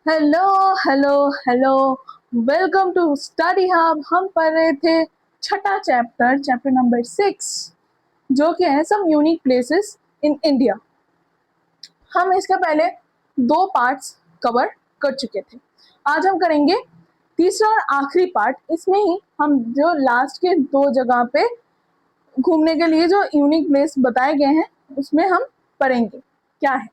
Hello hello hello, welcome to study hub. हम पढ़ रहे थे छठा चैप्टर नंबर 6, जो कि है some unique places in India. हम इसके पहले 2 पार्ट्स कवर कर चुके थे। आज हम करेंगे तीसरा और आखिरी पार्ट। इसमें ही हम जो लास्ट के 2 जगह पे घूमने के लिए जो यूनिक प्लेस बताए गए हैं उसमें हम पढ़ेंगे क्या है।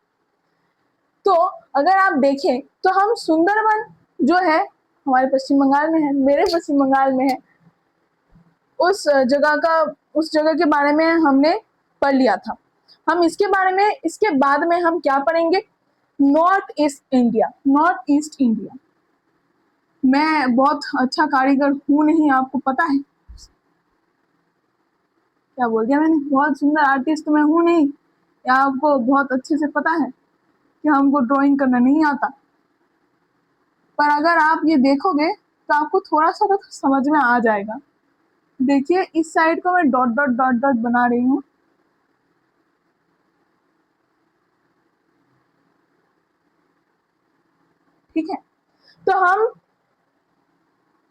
तो अगर आप देखें तो हम सुंदरवन जो है हमारे पश्चिम बंगाल में है, मेरे पश्चिम बंगाल में है, उस जगह के बारे में हमने पढ़ लिया था। हम इसके बारे में इसके बाद में हम क्या पढ़ेंगे? North east India. मैं बहुत अच्छा कारीगर हूँ नहीं, आपको पता है। क्या बोल दिया मैंने? बहुत सुंदर आर्टिस्ट मैं हूँ नहीं, या आपको बहुत अच्छे से पता है कि हमको ड्राइंग करना नहीं आता। पर अगर आप ये देखोगे तो आपको थोड़ा सा तो समझ में आ जाएगा। देखिए इस साइड को मैं डॉट डॉट डॉट डॉट बना रही हूँ। ठीक है, तो हम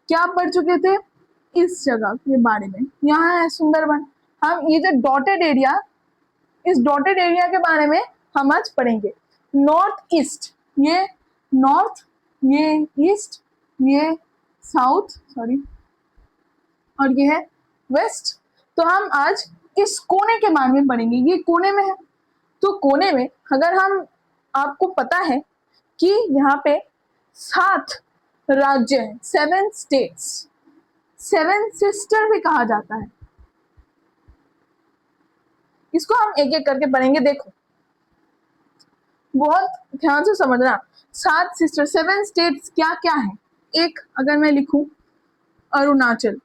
क्या पढ़ चुके थे इस जगह के बारे में? यहाँ है सुंदरवन। हम ये जो डॉटेड एरिया, इस डॉटेड एरिया के बारे में हम आज पढ़ेंगे। नॉर्थ ईस्ट, ये नॉर्थ, ये ईस्ट, ये साउथ, सॉरी, और ये है वेस्ट। तो हम आज इस कोने के बारे में पढ़ेंगे। ये कोने में है, तो कोने में अगर हम, आपको पता है कि यहाँ पे 7 राज्य हैं, 7 स्टेट्स, 7 सिस्टर भी कहा जाता है। इसको हम एक एक करके पढ़ेंगे। देखो बहुत ध्यान से समझना। 7 सिस्टर, 7 स्टेट्स क्या क्या है? एक अगर मैं लिखूं, अरुणाचल,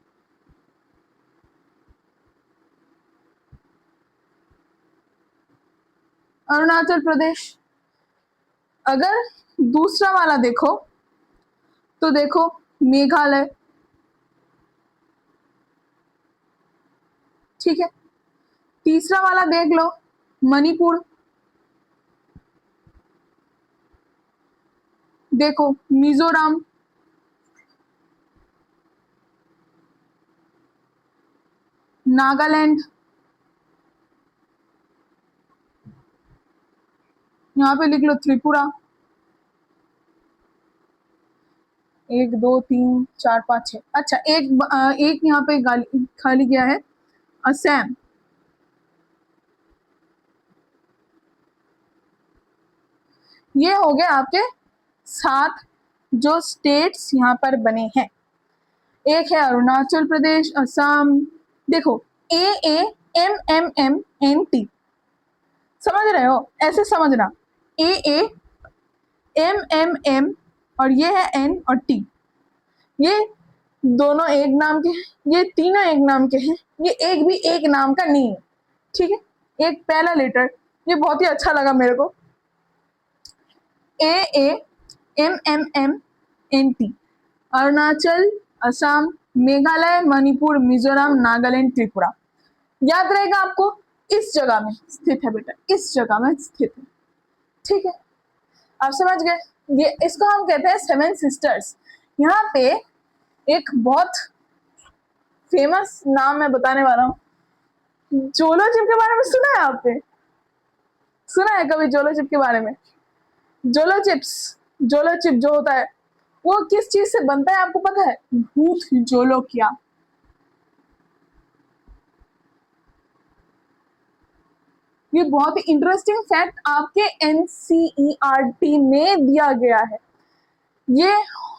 अरुणाचल प्रदेश। अगर दूसरा वाला देखो तो देखो मेघालय। ठीक है, तीसरा वाला देख लो, मणिपुर। देखो मिजोरम, नागालैंड, यहाँ पे लिख लो त्रिपुरा। 1 2 3 4 5 6। अच्छा एक यहाँ पे खाली गया है, असम। ये हो गए आपके 7 जो स्टेट्स यहाँ पर बने हैं। एक है अरुणाचल प्रदेश, असम। देखो AAMMMNT, समझ रहे हो? ऐसे समझना, AAMMM और ये है N और T। ये दोनों एक नाम के हैं, ये तीनों एक नाम के हैं, ये एक भी एक नाम का नहीं है। ठीक है, एक पहला लेटर, ये बहुत ही अच्छा लगा मेरे को, AAMMMNT। अरुणाचल, असम, मेघालय, मणिपुर, मिजोरम, नागालैंड, त्रिपुरा। याद रहेगा आपको? इस जगह में स्थित है बेटा, इस जगह में स्थित है। ठीक है, आप समझ गए? ये इसको हम कहते हैं 7 सिस्टर्स। यहाँ पे एक बहुत फेमस नाम मैं बताने वाला हूँ। जोलो चिप के बारे में सुना है आपने? सुना है कभी जोलो चिप के बारे में? जोलो चिप जो होता है वो किस चीज से बनता है आपको पता है? भूत जोलोकिया। ये बहुत ही इंटरेस्टिंग फैक्ट आपके NCERT में दिया गया है। ये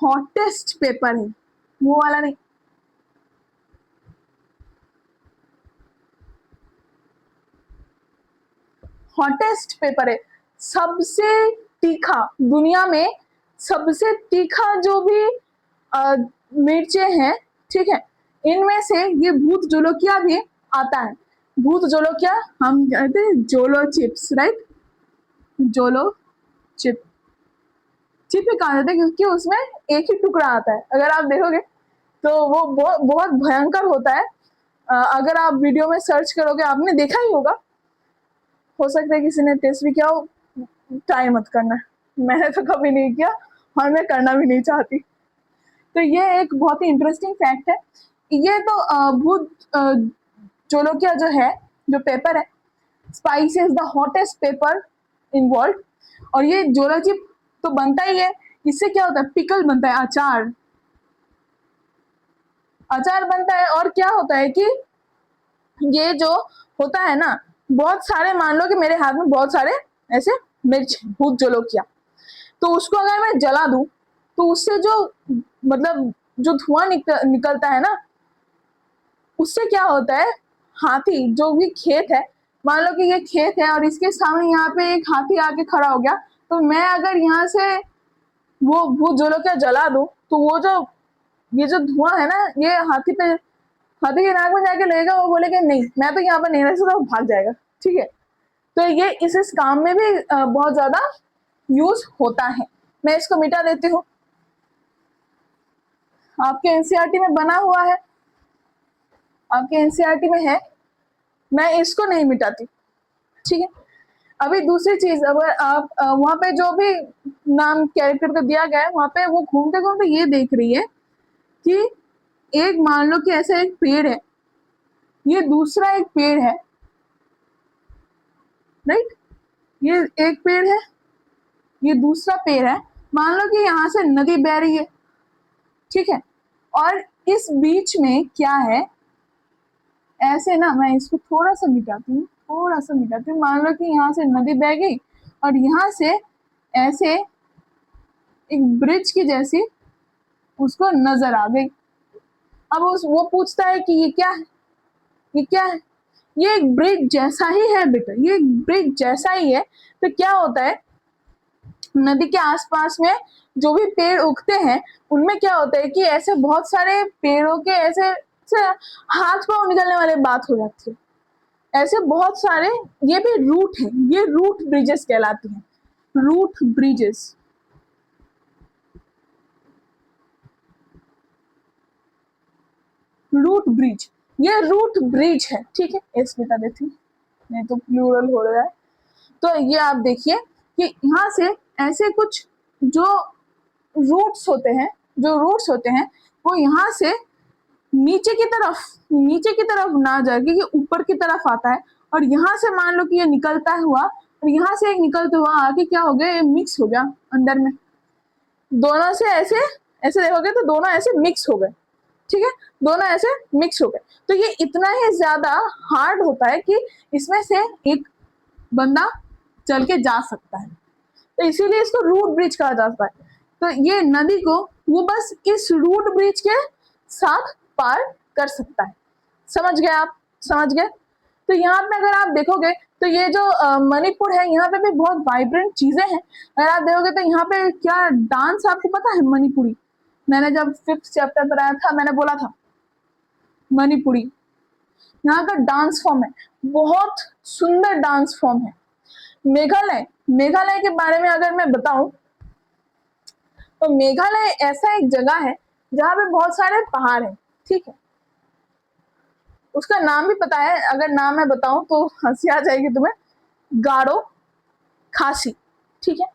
हॉटेस्ट पेपर है, वो वाला नहीं। हॉटेस्ट पेपर है, सबसे तीखा, दुनिया में सबसे तीखा जो भी मिर्चे हैं, ठीक है, इनमें से ये भूत जोलोकिया भी आता है। भूत जोलोकिया हम कहते हैं जोलो चिप्स, राइट? जोलो चिप, चिप ही कहा जाता है क्योंकि उसमें एक ही टुकड़ा आता है। अगर आप देखोगे तो वो बहुत भयंकर होता है। अगर आप वीडियो में सर्च करोगे, आपने देखा ही होगा, हो सकता है किसी ने टेस्ट भी किया हो, ट्राई मत करना, मैंने तो कभी नहीं किया, और मैं करना भी नहीं चाहती। तो ये एक बहुत ही इंटरेस्टिंग फैक्ट है। ये तो भूत जोलोकिया जो है, जो पेपर है, spice is the hottest paper in world. और ये जोलॉजी तो बनता ही है, इससे क्या होता है, पिकल बनता है, अचार, अचार बनता है। और क्या होता है कि ये जो होता है ना, बहुत सारे, मान लो कि मेरे हाथ में बहुत सारे ऐसे मिर्च भूत जोलोकिया, तो उसको अगर मैं जला दूं तो उससे जो मतलब जो धुआं निकलता है ना, उससे क्या होता है, हाथी जो भी खेत है, मान लो कि ये खेत है और इसके सामने यहाँ पे एक हाथी आके खड़ा हो गया, तो मैं अगर यहाँ से वो भूत जोलोकिया जला दूं तो वो जो ये जो धुआं है ना, ये हाथी के नाक में जाके लगेगा, वो बोलेगा नहीं मैं तो यहाँ पर नहीं रह सकता, वो भाग जाएगा। ठीक है, तो ये इस काम में भी बहुत ज्यादा यूज होता है। मैं इसको मिटा देती हूँ, आपके एनसीईआरटी में बना हुआ है, आपके एनसीईआरटी में है, मैं इसको नहीं मिटाती। ठीक है, अभी दूसरी चीज, अगर आप वहां पे जो भी नाम कैरेक्टर का दिया गया है, वहां पे वो घूमते घूमते ये देख रही है कि एक, मान लो कि ऐसा एक पेड़ है, ये दूसरा एक पेड़ है, राइट, ये एक पेड़ है, ये दूसरा पेड़ है, मान लो कि यहाँ से नदी बह रही है, ठीक है, और इस बीच में क्या है, ऐसे ना, मैं इसको थोड़ा सा मिटाती हूँ, थोड़ा सा मिटाती हूँ, मान लो कि यहाँ से नदी बह गई और यहाँ से ऐसे एक ब्रिज की जैसी उसको नजर आ गई। अब वो पूछता है कि ये क्या है, ये क्या है, ये एक ब्रिज जैसा ही है बेटा, ये एक ब्रिज जैसा ही है। तो क्या होता है, नदी के आसपास में जो भी पेड़ उगते हैं, उनमें क्या होता है कि ऐसे बहुत सारे पेड़ों के ऐसे हाथ पांव निकलने वाले बात हो जाती है, ऐसे बहुत सारे, ये भी रूट है, ये रूट ब्रिजेस कहलाती हैं, रूट ब्रिजेस। रूट ब्रिज, ये रूट ब्रिज है, ठीक है, इस बता देती हूँ, नहीं तो प्लूरल हो रहा है। तो ये आप देखिए कि यहाँ से ऐसे कुछ जो रूट्स होते हैं, जो रूट्स होते हैं, वो यहाँ से नीचे की तरफ ना जाके ये ऊपर की तरफ आता है, और यहाँ से मान लो कि ये निकलता हुआ, और यहाँ से एक निकलते हुआ आगे क्या हो गया, ये मिक्स हो गया अंदर में, दोनों से ऐसे ऐसे देखोगे तो दोनों ऐसे मिक्स हो गए। ठीक है, दोनों ऐसे मिक्स हो गए। तो ये इतना ही ज्यादा हार्ड होता है कि इसमें से एक बंदा चल के जा सकता है, तो इसीलिए इसको रूट ब्रिज कहा जाता है। तो ये नदी को वो बस इस रूट ब्रिज के साथ पार कर सकता है। समझ गए आप, समझ गए। तो यहाँ पे अगर आप देखोगे तो ये जो मणिपुर है, यहाँ पे भी बहुत वाइब्रेंट चीजें हैं। अगर आप देखोगे तो यहाँ पे क्या डांस, आपको पता है मणिपुरी, मैंने जब 5th चैप्टर पढ़ाया था मैंने बोला था मणिपुरी यहाँ का डांस फॉर्म है, बहुत सुंदर डांस फॉर्म है। मेघालय, मेघालय के बारे में अगर मैं बताऊं तो मेघालय ऐसा एक जगह है जहां पे बहुत सारे पहाड़ हैं, ठीक है, उसका नाम भी पता है, अगर नाम मैं बताऊं तो हंसी आ जाएगी तुम्हें, गारो खासी। ठीक है,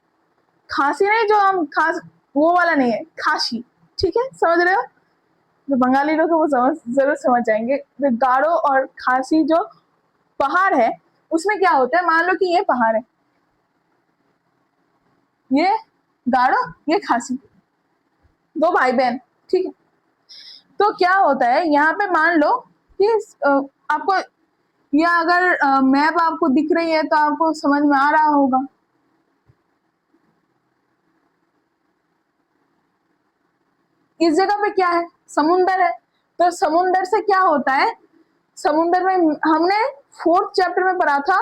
खासी नहीं जो हम खास वो वाला नहीं है, खासी। ठीक है, समझ रहे हो, जो बंगाली लोग हैं वो जरूर समझ जाएंगे। तो गारो और खासी जो पहाड़ है, उसमें क्या होता है, मान लो कि ये पहाड़ है, ये गारो, ये खासी, दो भाई बहन, ठीक है। तो क्या होता है यहाँ पे, मान लो कि आपको, या अगर मैप आपको दिख रही है तो आपको समझ में आ रहा होगा, इस जगह पे क्या है, समुंदर है। तो समुंदर से क्या होता है, समुंदर में हमने 4th चैप्टर में पढ़ा था,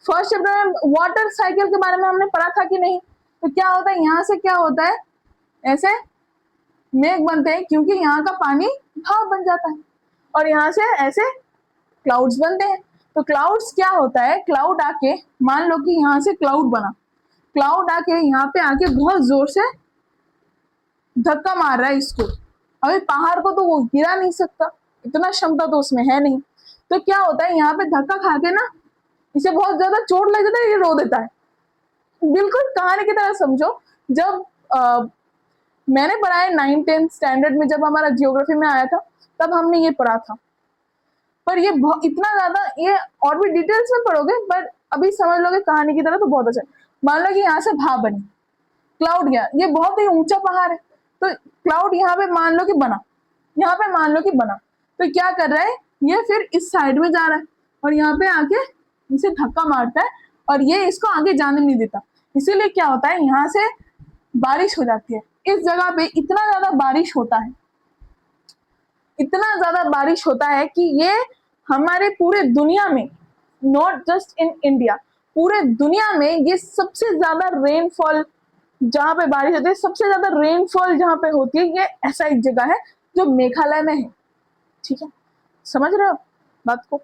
1st चैप्टर में वाटर साइकिल के बारे में हमने पढ़ा था कि नहीं। तो क्या होता है, यहाँ से क्या होता है, ऐसे मेघ बनते हैं, क्योंकि यहाँ का पानी भाप बन जाता है, और यहाँ से ऐसे क्लाउड्स बनते हैं। तो क्लाउड्स क्या होता है, क्लाउड आके, मान लो कि यहाँ से क्लाउड बना, क्लाउड आके यहाँ पे आके बहुत जोर से धक्का मार रहा है इसको, अभी पहाड़ को तो वो गिरा नहीं सकता, इतना क्षमता तो उसमें है नहीं। तो क्या होता है, यहाँ पे धक्का खा के ना इसे बहुत ज्यादा चोट लग जाता है, ये रो देता है। बिल्कुल कहानी की तरह समझो, जब मैंने पढ़ा है 9th-10th स्टैंडर्ड में, जब हमारा जियोग्राफी में आया था तब हमने ये पढ़ा था। पर ये इतना ज्यादा, ये और भी डिटेल्स में पढ़ोगे, पर अभी समझ लोगे कहानी की तरह तो बहुत अच्छा है। मान लो कि यहाँ से भाप बनी, क्लाउड गया, ये बहुत ही ऊंचा पहाड़ है, तो क्लाउड यहाँ पे मान लो कि बना, यहाँ पे मान लो कि बना, तो क्या कर रहा है, ये फिर इस साइड में जा रहा है और यहाँ पे आके इसे धक्का मारता है और ये इसको आगे जाने नहीं देता। इसीलिए क्या होता है, यहाँ से बारिश हो जाती है। इस जगह पे इतना ज्यादा बारिश होता है, इतना ज्यादा बारिश होता है कि ये हमारे पूरे दुनिया में, नॉट जस्ट इन इंडिया, पूरे दुनिया में ये सबसे ज्यादा रेनफॉल, जहाँ पे बारिश होती है, सबसे ज्यादा रेनफॉल जहाँ पे होती है, ये ऐसा एक जगह है जो मेघालय में है। ठीक है, समझ रहे हो बात को?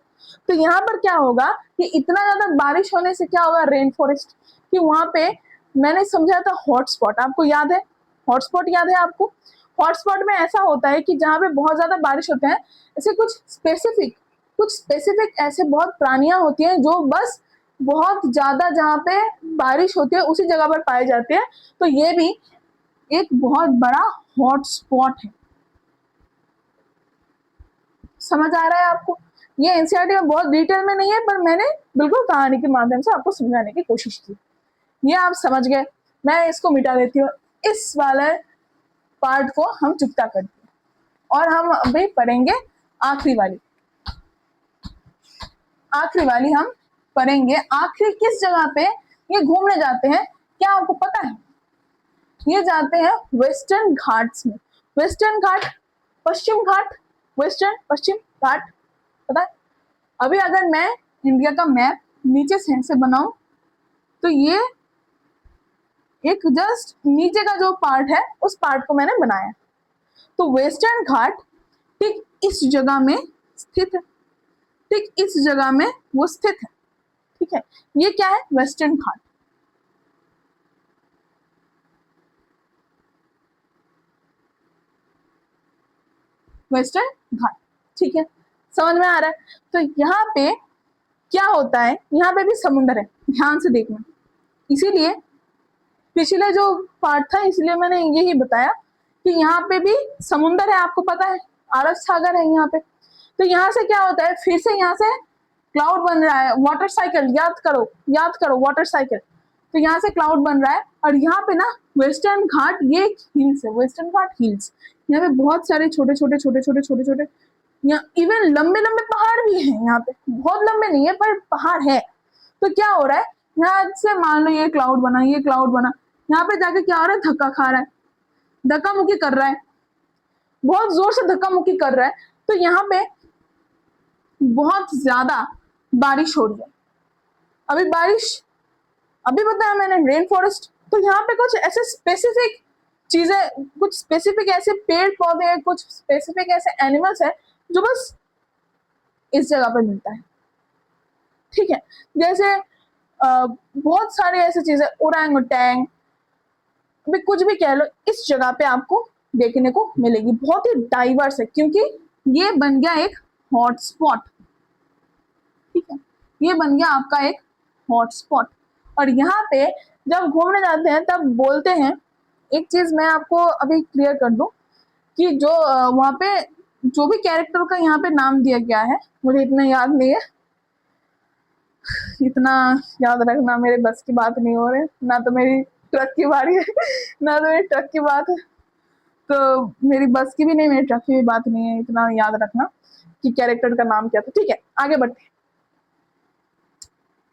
तो यहाँ पर क्या होगा कि इतना ज्यादा बारिश होने से क्या होगा, रेन फॉरेस्ट, कि वहां पे मैंने समझा था हॉटस्पॉट, आपको याद है हॉटस्पॉट, याद है आपको? हॉटस्पॉट में ऐसा होता है कि जहाँ पे बहुत ज्यादा बारिश होते हैं, ऐसे कुछ स्पेसिफिक ऐसे बहुत प्राणियां होती हैं जो बस बहुत ज्यादा जहाँ पे बारिश होती है उसी जगह पर पाए जाते हैं। तो ये भी एक बहुत बड़ा हॉटस्पॉट है। समझ आ रहा है आपको? ये एनसीईआरटी में बहुत डिटेल में नहीं है, पर मैंने बिल्कुल कहानी के माध्यम से आपको समझाने की कोशिश की। ये आप समझ गए, मैं इसको मिटा देती हूँ, इस वाले पार्ट को हम चुपता करते हैं और हम अभी पढ़ेंगे आखिरी वाली हम पढ़ेंगे। आखिरी किस जगह पे ये घूमने जाते हैं, क्या आपको पता है? ये जाते हैं वेस्टर्न घाट्स में। वेस्टर्न घाट, पश्चिम घाट, वेस्टर्न पश्चिम घाट, पता है? अभी अगर मैं इंडिया का मैप नीचे से बनाऊं तो ये एक जस्ट नीचे का जो पार्ट है उस पार्ट को मैंने बनाया। तो वेस्टर्न घाट ठीक इस जगह में स्थित है, ठीक इस जगह में वो स्थित है। ठीक है, ये क्या है, वेस्टर्न घाट। वेस्टर्न घाट, ठीक है, समझ में आ रहा है? तो यहाँ पे क्या होता है, यहाँ पे भी समुद्र है, ध्यान से देखना। इसीलिए पिछले जो पार्ट था, इसलिए मैंने यही बताया कि यहाँ पे भी समुद्र है, आपको पता है अरब सागर है यहाँ पे। तो यहाँ से क्या होता है, फिर से यहाँ से क्लाउड बन रहा है, वाटर साइकिल, याद करो वाटर साइकिल। तो यहाँ से क्लाउड बन रहा है और यहाँ पे ना वेस्टर्न घाट, ये हिल्स है, वेस्टर्न घाट हिल्स। यहाँ पे बहुत सारे छोटे छोटे यहाँ इवन लंबे लंबे पहाड़ भी हैं, यहाँ पे बहुत लंबे नहीं है पर पहाड़ है। तो क्या हो रहा है, यहाँ से मान लो ये क्लाउड बना, यहाँ पे जाके क्या हो रहा है, धक्का खा रहा है, धक्का मुक्की कर रहा है, बहुत जोर से धक्का मुक्की कर रहा है। तो यहाँ पे बहुत ज्यादा बारिश हो रही है। अभी बताया मैंने रेन फॉरेस्ट। तो यहाँ पे कुछ ऐसे स्पेसिफिक चीजें, कुछ स्पेसिफिक ऐसे पेड़ पौधे, कुछ स्पेसिफिक ऐसे एनिमल्स है जो बस इस जगह पे मिलता है। ठीक है, जैसे बहुत सारे ऐसे चीजें, ओरंगुटैन, अभी कुछ भी कह लो, इस जगह पे आपको देखने को मिलेगी। बहुत ही डाइवर्स है क्योंकि ये बन गया एक हॉटस्पॉट। ठीक है, ये बन गया आपका एक हॉटस्पॉट। और यहाँ पे जब घूमने जाते हैं तब बोलते हैं, एक चीज मैं आपको अभी क्लियर कर दूं कि जो वहाँ पे जो भी कैरेक्टर का यहाँ पे नाम दिया गया है, मुझे इतना याद नहीं है, इतना याद रखना मेरे बस की बात नहीं हो रही, ना तो मेरी ट्रक की बारी है ना तो मेरी ट्रक की बात है, तो मेरी बस की भी नहीं, मेरी ट्रक की भी बात नहीं है इतना याद रखना कि कैरेक्टर का नाम क्या था। ठीक है, आगे बढ़ते।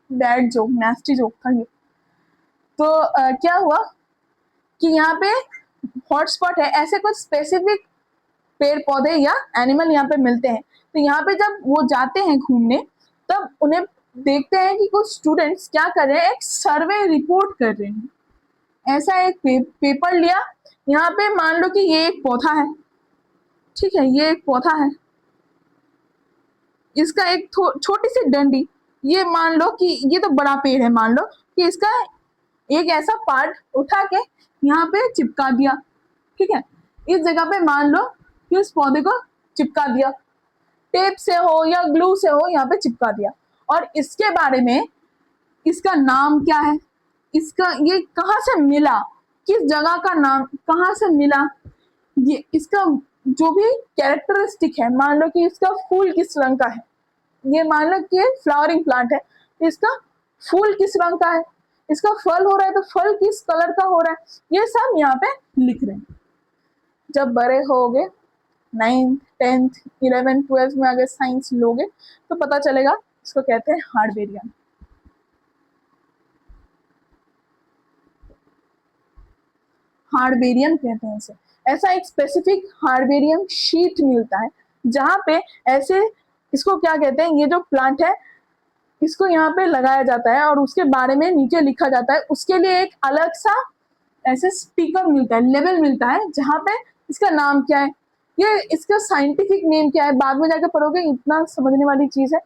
बैड जोक, नेस्टी जोक था ये। तो क्या हुआ कि यहाँ पे हॉटस्पॉट है, ऐसे कुछ स्पेसिफिक पेड़ पौधे या एनिमल यहाँ पे मिलते हैं। तो यहाँ पे जब वो जाते हैं घूमने, तब उन्हें देखते हैं कि कुछ स्टूडेंट्स क्या कर रहे हैं, एक सर्वे रिपोर्ट कर रहे हैं। ऐसा एक पेपर लिया, यहाँ पे मान लो कि ये एक पौधा है, ठीक है, ये एक पौधा है, इसका एक छोटी सी डंडी, ये मान लो कि ये तो बड़ा पेड़ है, मान लो कि इसका एक ऐसा पार्ट उठा के यहाँ पे चिपका दिया। ठीक है, इस जगह पे मान लो कि उस पौधे को चिपका दिया, टेप से हो या ग्लू से हो, यहाँ पे चिपका दिया। और इसके बारे में, इसका नाम क्या है, इसका ये कहाँ से मिला, किस जगह का नाम कहाँ से मिला, ये इसका जो भी कैरेक्टरिस्टिक है, मान लो कि इसका फूल किस रंग का है, ये मान लो कि फ्लावरिंग प्लांट है, इसका फूल किस रंग का है, इसका फल हो रहा है तो फल किस कलर का हो रहा है, ये सब यहाँ पे लिख रहे हैं। जब बड़े होगे 9th 10th 11th 12th में अगर साइंस लोगे तो पता चलेगा, इसको कहते हैं हार्डवेरियन। हार्डवेरियन कहते हैं इसे। ऐसा एक स्पेसिफिक हार्डवेरियन शीट मिलता है जहाँ पे ऐसे, इसको क्या कहते हैं, ये जो प्लांट है इसको यहाँ पे लगाया जाता है और उसके बारे में नीचे लिखा जाता है। उसके लिए एक अलग सा ऐसे स्पीकर मिलता है, लेवल मिलता है, जहाँ पे इसका नाम क्या है, ये इसका साइंटिफिक नेम क्या है, बाद में जाकर पढ़ोगे, इतना समझने वाली चीज है।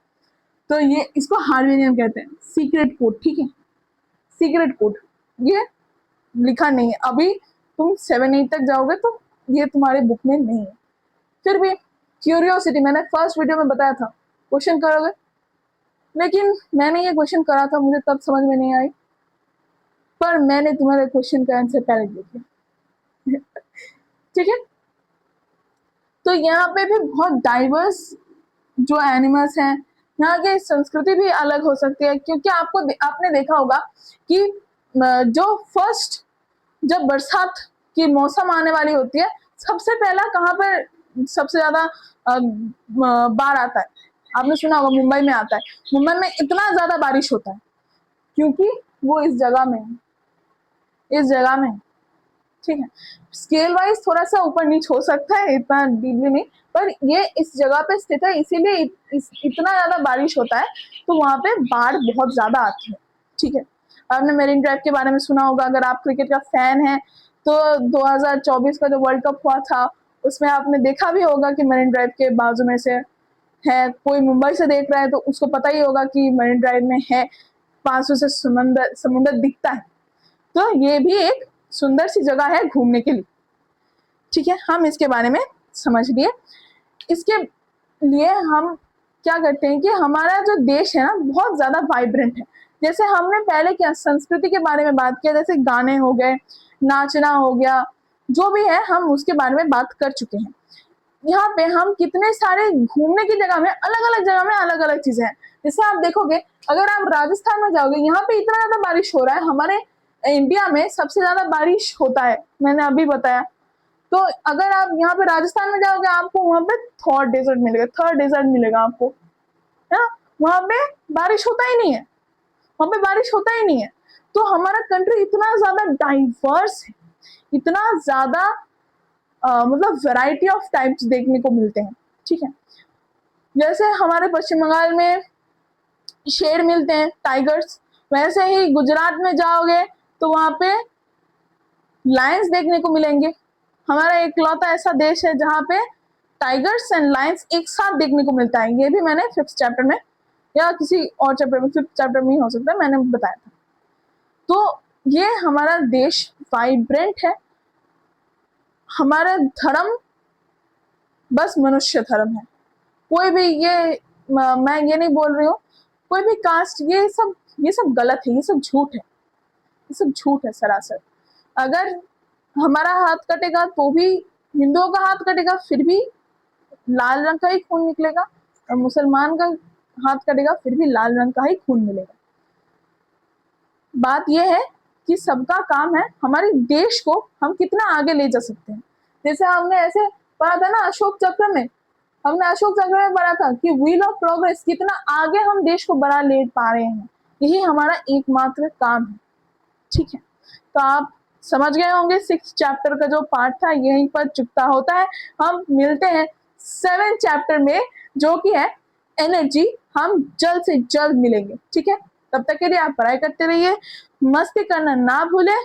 तो ये इसको हार्डवेरियन कहते हैं। सीक्रेट कोड, ठीक है, सीक्रेट कोड ये लिखा नहीं है, अभी तुम 7-8 तक जाओगे तो ये तुम्हारे बुक में नहीं है। फिर भी क्यूरियोसिटी, मैंने फर्स्ट वीडियो में बताया था क्वेश्चन करोगे, लेकिन मैंने ये क्वेश्चन करा था, मुझे तब समझ में नहीं आई, पर मैंने तुम्हारे क्वेश्चन का आंसर पहले दे दिया। ठीक है, तो यहाँ पे भी बहुत डाइवर्स जो एनिमल्स हैं, यहाँ की संस्कृति भी अलग हो सकती है, क्योंकि आपने देखा होगा कि जो फर्स्ट जब बरसात की मौसम आने वाली होती है, सबसे पहला कहाँ पर सबसे ज्यादा बाढ़ आता है, आपने सुना होगा मुंबई में आता है। मुंबई में इतना ज्यादा बारिश होता है क्योंकि वो इस जगह में है, इस जगह में, ठीक है। स्केल वाइज थोड़ा सा ऊपर नीचे हो सकता है, इतना डीपली नहीं, पर ये इस जगह पे स्थित है, इसीलिए इतना ज्यादा बारिश होता है, तो वहां पे बाढ़ बहुत ज्यादा आती है, ठीक है। आपने मेरिन ड्राइव के बारे में सुना होगा, अगर आप क्रिकेट का फैन है तो 2024 का जो वर्ल्ड कप हुआ था उसमें आपने देखा भी होगा कि मेरिन ड्राइव के बाजू में से है, कोई मुंबई से देख रहा है तो उसको पता ही होगा कि मेरिन ड्राइव में है, 500 से समुंदर दिखता है। तो ये भी एक सुंदर सी जगह है घूमने के लिए, ठीक है। हम इसके बारे में समझ लिए। इसके लिए हम क्या करते हैं कि हमारा जो देश है ना बहुत ज्यादा वाइब्रेंट है। जैसे हमने पहले क्या संस्कृति के बारे में बात किया, जैसे गाने हो गए, नाचना हो गया, जो भी है हम उसके बारे में बात कर चुके हैं। यहाँ पे हम कितने सारे घूमने की जगह में अलग अलग जगह में अलग अलग चीजें हैं। जैसे आप देखोगे, अगर आप राजस्थान में जाओगे, यहाँ पे इतना ज्यादा बारिश हो रहा है, हमारे इंडिया में सबसे ज्यादा बारिश होता है, मैंने अभी बताया। तो अगर आप यहाँ पे राजस्थान में जाओगे, आपको वहां पे थर्ड डेजर्ट मिलेगा आपको, है ना। वहां पे बारिश होता ही नहीं है, वहां पे बारिश होता ही नहीं है। तो हमारा कंट्री इतना ज्यादा डाइवर्स है, इतना ज्यादा मतलब वैरायटी ऑफ टाइप्स देखने को मिलते हैं, ठीक है। जैसे हमारे पश्चिम बंगाल में शेर मिलते हैं, टाइगर्स, वैसे ही गुजरात में जाओगे तो वहां पे लायंस देखने को मिलेंगे। हमारा इकलौता ऐसा देश है जहाँ पे टाइगर्स एंड लायंस एक साथ देखने को मिलता है। ये भी मैंने 5th चैप्टर में या किसी और चैप्टर में, 5th चैप्टर में ही हो सकता है, मैंने बताया था। तो ये हमारा देश वाइब्रेंट है। हमारा धर्म बस मनुष्य धर्म है, कोई भी ये मैं ये नहीं बोल रही हूँ कोई भी कास्ट, ये सब गलत है, ये सब झूठ है, ये सब झूठ है सरासर। अगर हमारा हाथ कटेगा तो भी हिंदुओं का हाथ कटेगा, फिर भी लाल रंग का ही खून निकलेगा, और मुसलमान का हाथ कटेगा फिर भी लाल रंग का ही खून मिलेगा। बात यह है कि सबका काम है हमारे देश को हम कितना आगे ले जा सकते हैं। जैसे हमने ऐसे पढ़ा था ना अशोक चक्र में, हमने अशोक चक्र में पढ़ा था कि व्हील ऑफ प्रोग्रेस, कितना आगे हम देश को बढ़ा ले पा रहे हैं, यही हमारा एकमात्र काम है, ठीक है। तो आप समझ गए होंगे 6th चैप्टर का जो पार्ट था यहीं पर चुकता होता है। हम मिलते हैं 7th चैप्टर में जो कि है एनर्जी, हम जल्द से जल्द मिलेंगे, ठीक है। तब तक के लिए आप पढ़ाई करते रहिए, मस्ती करना ना भूलें।